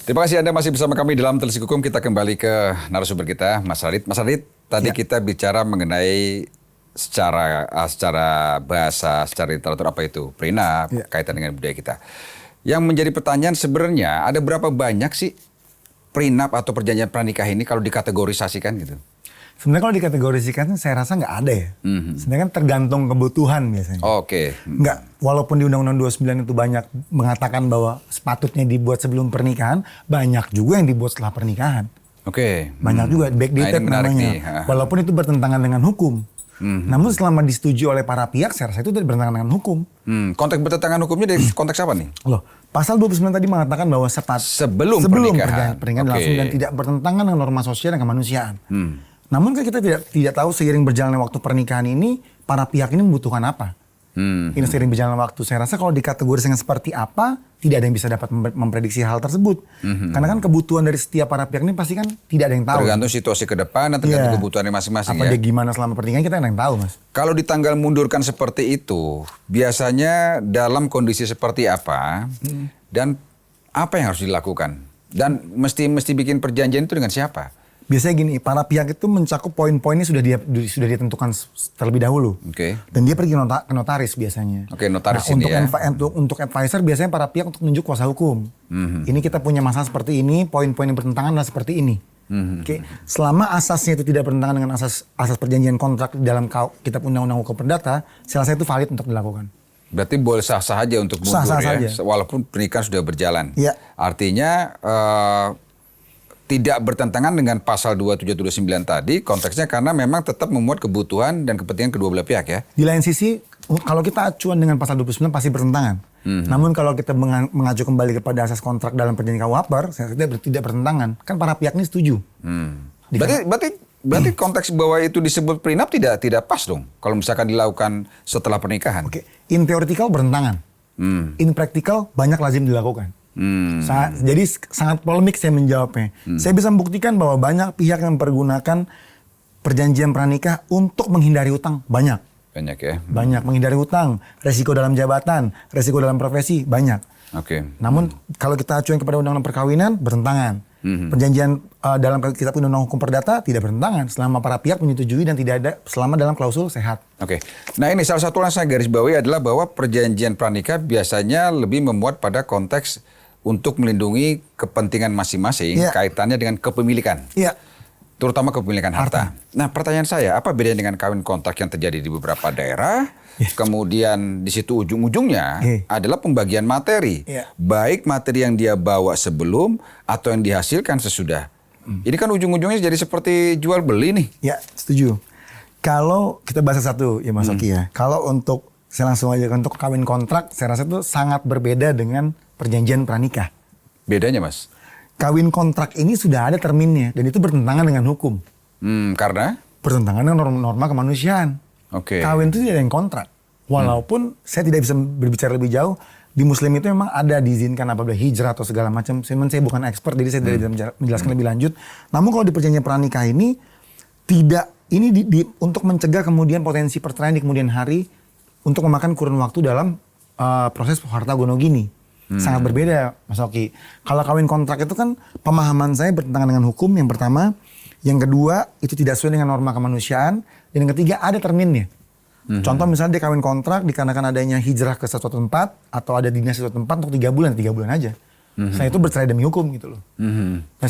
Terima kasih Anda masih bersama kami dalam Telisik Hukum. Kita kembali ke narasumber kita, Mas Radit. Mas Radit, tadi kita bicara mengenai secara bahasa, secara literatur apa itu prenup, kaitan dengan budaya kita. Yang menjadi pertanyaan sebenarnya ada berapa banyak sih prenup atau perjanjian pranikah ini kalau dikategorisasikan gitu? Sebenarnya kalau dikategorisikan saya rasa nggak ada ya. Sebenarnya kan tergantung kebutuhan biasanya. Oke. Nggak, walaupun di Undang-Undang 29 itu banyak mengatakan bahwa sepatutnya dibuat sebelum pernikahan, banyak juga yang dibuat setelah pernikahan. Oke. Banyak juga backdated namanya. Walaupun itu bertentangan dengan hukum. Namun selama disetujui oleh para pihak, saya rasa itu tidak bertentangan dengan hukum. Konteks bertentangan hukumnya dari konteks apa nih? Loh, pasal 29 tadi mengatakan bahwa sebelum pernikahan langsung dan tidak bertentangan dengan norma sosial dan kemanusiaan. Namun kan kita tidak tahu seiring berjalannya waktu pernikahan ini para pihak ini membutuhkan apa. Ini seiring berjalannya waktu. Saya rasa kalau dikategorikan seperti apa, tidak ada yang bisa dapat memprediksi hal tersebut. Karena kan kebutuhan dari setiap para pihak ini pasti kan tidak ada yang tahu. Tergantung situasi ke depan dan tergantung kebutuhannya masing-masing. Apa dia gimana selama pernikahan kita nggak tahu, Mas. Kalau ditanggal mundurkan seperti itu, biasanya dalam kondisi seperti apa dan apa yang harus dilakukan? Dan mesti bikin perjanjian itu dengan siapa? Biasanya gini, para pihak itu mencakup poin-poinnya sudah ditentukan terlebih dahulu. Dan dia pergi ke notaris biasanya. Notaris ini ya. Untuk advisor biasanya para pihak untuk menunjuk kuasa hukum. Ini kita punya masalah seperti ini, poin-poin yang bertentangan adalah seperti ini. Selama asasnya itu tidak bertentangan dengan asas perjanjian kontrak dalam kitab undang-undang hukum perdata, saya rasa itu valid untuk dilakukan. Berarti boleh sah-sah aja untuk mundur ya, walaupun pernikahan sudah berjalan. Artinya tidak bertentangan dengan pasal 2729 tadi, konteksnya karena memang tetap memuat kebutuhan dan kepentingan kedua belah pihak ya. Di lain sisi, kalau kita acuan dengan pasal 29 pasti bertentangan. Namun kalau kita mengacu kembali kepada asas kontrak dalam perjanjian KUHP, saya tidak bertentangan. Kan para pihak ini setuju. Berarti konteks bahwa itu disebut prenup tidak pas dong kalau misalkan dilakukan setelah pernikahan. In theoretical bertentangan. In practical banyak lazim dilakukan. Jadi sangat polemik saya menjawabnya. Saya bisa membuktikan bahwa banyak pihak yang mempergunakan perjanjian pranikah untuk menghindari hutang. Banyak ya. Banyak menghindari hutang, resiko dalam jabatan, resiko dalam profesi banyak. Namun kalau kita acuan kepada undang-undang perkawinan bertentangan. Perjanjian dalam kitab undang-undang hukum perdata tidak bertentangan selama para pihak menyetujui dan tidak ada selama dalam klausul sehat. Nah ini salah satu yang saya garis bawahi adalah bahwa perjanjian pranikah biasanya lebih memuat pada konteks untuk melindungi kepentingan masing-masing kaitannya dengan kepemilikan. Terutama kepemilikan harta. Nah pertanyaan saya, apa bedanya dengan kawin kontrak yang terjadi di beberapa daerah? Kemudian di situ ujung-ujungnya adalah pembagian materi. Baik materi yang dia bawa sebelum atau yang dihasilkan sesudah. Ini kan ujung-ujungnya jadi seperti jual beli nih. Ya, setuju. Kalau kita bahas satu ya Mas Oki ya. Kalau untuk, saya langsung aja untuk kawin kontrak, saya rasa itu sangat berbeda dengan perjanjian pranikah. Bedanya Mas? Kawin kontrak ini sudah ada terminnya dan itu bertentangan dengan hukum. Karena? Bertentangan dengan norma kemanusiaan. Kawin itu tidak ada yang kontrak. Walaupun saya tidak bisa berbicara lebih jauh, di Muslim itu memang ada diizinkan apabila hijrah atau segala macam. Saya bukan expert, jadi saya tidak bisa menjelaskan lebih lanjut. Namun kalau di perjanjian pranikah ini tidak, ini untuk mencegah kemudian potensi perceraian di kemudian hari untuk memakan kurun waktu dalam proses harta gonogini. Sangat berbeda Mas Oki. Kalau kawin kontrak itu kan pemahaman saya bertentangan dengan hukum yang pertama. Yang kedua itu tidak sesuai dengan norma kemanusiaan. Dan yang ketiga ada terminnya. Contoh misalnya dia kawin kontrak dikarenakan adanya hijrah ke suatu tempat. Atau ada dinas di suatu tempat untuk 3 bulan aja. Saya itu bercerai demi hukum gitu loh. Nah,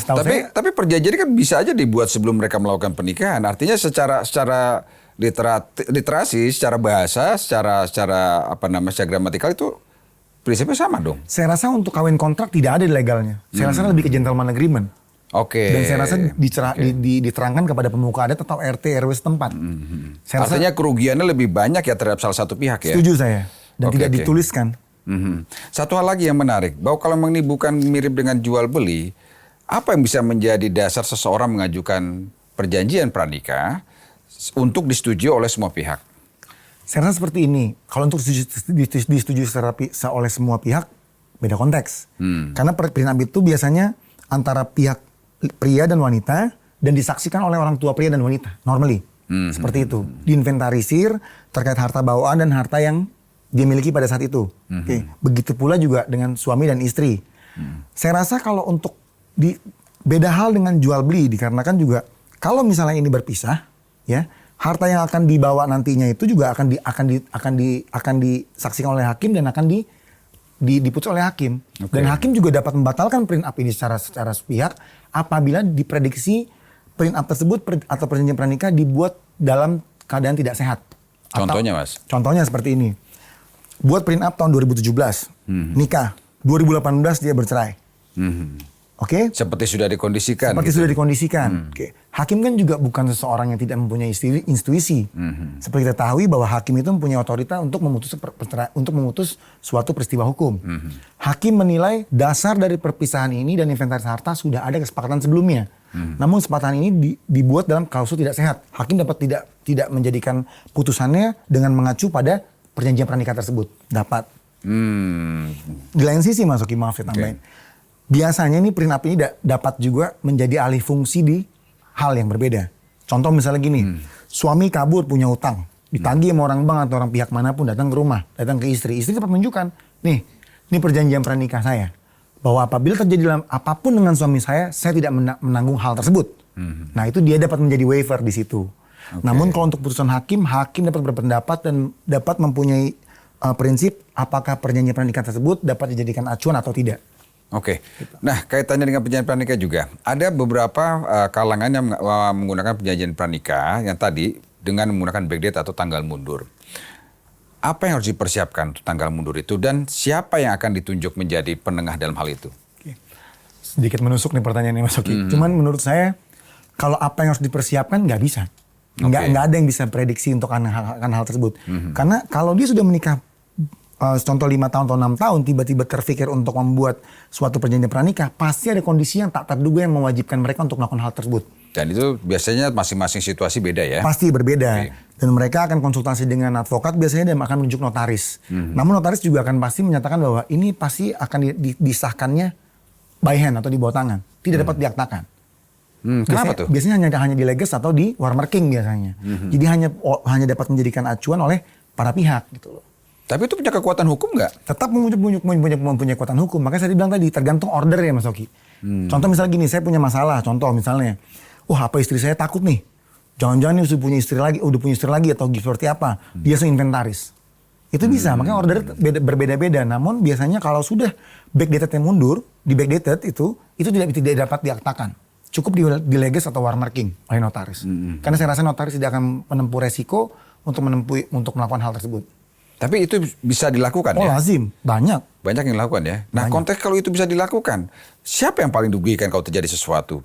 tapi perjanjian kan bisa aja dibuat sebelum mereka melakukan pernikahan. Artinya secara literasi, secara bahasa, secara gramatikal itu prinsipnya sama dong. Saya rasa untuk kawin kontrak tidak ada legalnya. Saya rasa lebih ke gentleman agreement. Dan saya rasa diterangkan kepada pemuka adat atau RT RW setempat. Artinya kerugiannya lebih banyak ya terhadap salah satu pihak ya. Setuju saya. Dan tidak dituliskan. Satu hal lagi yang menarik, bahwa kalau memang ini bukan mirip dengan jual beli, apa yang bisa menjadi dasar seseorang mengajukan perjanjian pranikah untuk disetujui oleh semua pihak? Saya rasa seperti ini, kalau untuk disetujui oleh semua pihak, beda konteks. Karena prenup itu biasanya antara pihak pria dan wanita dan disaksikan oleh orang tua pria dan wanita, normally. Seperti itu. Diinventarisir terkait harta bawaan dan harta yang dia miliki pada saat itu. Begitu pula juga dengan suami dan istri. Saya rasa kalau untuk beda hal dengan jual beli dikarenakan juga kalau misalnya ini berpisah, ya harta yang akan dibawa nantinya itu juga akan disaksikan oleh hakim dan akan diputus oleh hakim. Dan hakim juga dapat membatalkan prenup ini secara sepihak apabila diprediksi prenup tersebut atau perjanjian pranikah dibuat dalam keadaan tidak sehat. Contohnya, Mas? Contohnya seperti ini. Buat prenup tahun 2017, nikah. 2018 dia bercerai. Oke? Seperti sudah dikondisikan. Seperti sudah dikondisikan. Oke. Hakim kan juga bukan seseorang yang tidak mempunyai intuisi. Seperti kita tahu bahwa hakim itu mempunyai otoritas untuk memutus suatu peristiwa hukum. Hakim menilai dasar dari perpisahan ini dan inventaris harta sudah ada kesepakatan sebelumnya. Namun kesepakatan ini dibuat dalam klausul tidak sehat. Hakim dapat tidak menjadikan putusannya dengan mengacu pada perjanjian pranikah tersebut. Dapat. Di lain sisi Mas Oki, maaf ya tambahin. Biasanya nih prenup ini dapat juga menjadi alih fungsi di hal yang berbeda. Contoh misalnya gini, suami kabur punya utang, ditagih sama orang bank atau orang pihak manapun datang ke rumah, datang ke istri dapat menunjukkan, nih, ini perjanjian pranikah saya, bahwa apabila terjadi apapun dengan suami saya tidak menanggung hal tersebut. Nah itu dia dapat menjadi waiver di situ. Namun kalau untuk putusan hakim dapat berpendapat dan dapat mempunyai prinsip apakah perjanjian pranikah tersebut dapat dijadikan acuan atau tidak. Oke. Nah, kaitannya dengan perjanjian pranikah juga, ada beberapa kalangan yang menggunakan perjanjian pranikah yang tadi dengan menggunakan backdate atau tanggal mundur. Apa yang harus dipersiapkan untuk tanggal mundur itu dan siapa yang akan ditunjuk menjadi penengah dalam hal itu? Oke. Sedikit menusuk nih pertanyaannya Mas Oki. Cuman menurut saya kalau apa yang harus dipersiapkan nggak bisa. Nggak ada yang bisa prediksi untuk akan hal tersebut. Karena kalau dia sudah menikah contoh 5 tahun atau 6 tahun tiba-tiba terfikir untuk membuat suatu perjanjian pranikah, pasti ada kondisi yang tak terduga yang mewajibkan mereka untuk melakukan hal tersebut. Dan itu biasanya masing-masing situasi beda ya? Pasti berbeda. Dan mereka akan konsultasi dengan advokat biasanya dan akan menunjuk notaris. Namun notaris juga akan pasti menyatakan bahwa ini pasti akan disahkannya by hand atau di bawah tangan. Tidak dapat diaktakan. Kenapa tuh? Biasanya hanya dileges atau di warmarking biasanya. Jadi hanya dapat menjadikan acuan oleh para pihak gitu loh. Tapi itu punya kekuatan hukum nggak? Tetap mempunyai kekuatan hukum. Makanya saya bilang tadi tergantung order ya Mas Oki. Contoh misalnya gini, saya punya masalah. Contoh misalnya, wah apa istri saya takut nih. Jangan-jangan dia udah punya istri lagi atau seperti apa. Dia inventaris. Itu bisa, makanya order berbeda-beda. Namun biasanya kalau sudah backdated yang mundur, di backdated itu tidak dapat diaktakan. Cukup dileges atau warmarking oleh notaris. Karena saya rasa notaris tidak akan menempuh resiko untuk melakukan hal tersebut. Tapi itu bisa dilakukan ya? Oh lazim, banyak. Banyak yang dilakukan ya? Nah konteks kalau itu bisa dilakukan, siapa yang paling dirugikan kalau terjadi sesuatu?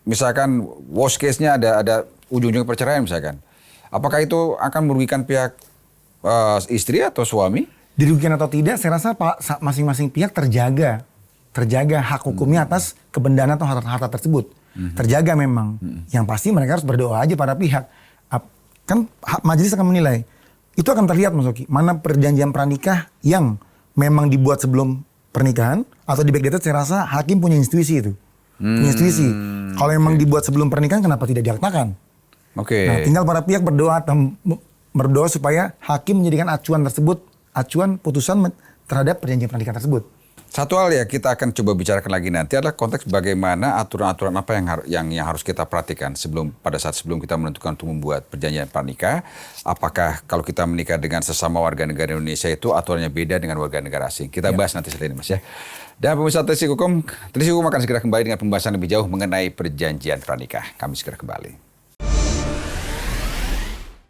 Misalkan worst case-nya ada ujung-ujung perceraian misalkan. Apakah itu akan merugikan pihak istri atau suami? Dirugikan atau tidak, saya rasa masing-masing pihak terjaga hak hukumnya atas kebendaan atau harta tersebut. Terjaga memang. Yang pasti mereka harus berdoa aja para pihak. Kan majelis akan menilai. Itu akan terlihat Mas Oki, mana perjanjian pranikah yang memang dibuat sebelum pernikahan atau di backdated, saya rasa hakim punya intuisi itu. Punya intuisi. Kalau memang dibuat sebelum pernikahan kenapa tidak diaktakan? Nah, tinggal para pihak berdoa supaya hakim menjadikan acuan putusan terhadap perjanjian pernikahan tersebut. Satu hal ya kita akan coba bicarakan lagi nanti adalah konteks bagaimana aturan-aturan apa yang harus kita perhatikan pada saat sebelum kita menentukan untuk membuat perjanjian pranikah. Apakah kalau kita menikah dengan sesama warga negara Indonesia itu aturannya beda dengan warga negara asing? Kita bahas nanti setelah ini Mas ya. Dan pemirsa Televisi Hukum akan segera kembali dengan pembahasan lebih jauh mengenai perjanjian pranikah. Kami segera kembali.